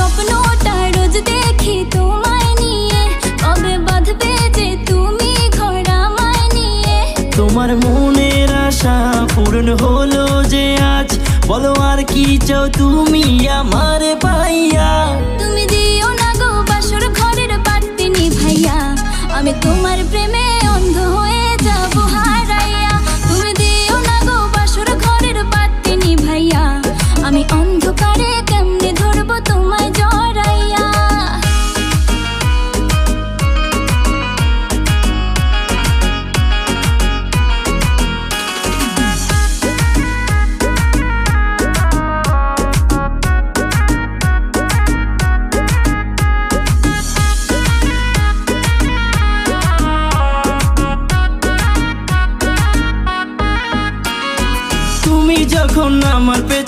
স্বপ্নটা রোজ দেখি তোমায় নিয়ে, কবে বাঁধবে যে তুমি ঘর আমায় নিয়ে। তোমার মনের আশা পূরণ হলো যে আজ, বলো আর কি চাও তুমি আমার পাইয়া। তুমি দিও না গো বাসর ঘরের বাতি নিভাইয়া, আমি তোমার প্রেমে অন্ধ হয়ে যাব হারাইয়া। তুমি দিও না গো বাসর ঘরের বাতি নিভাইয়া, আমি অন্ধকারে কেমনে ধরবো তোমায় জড়াইয়া। তুমি যখন আমার পেছনে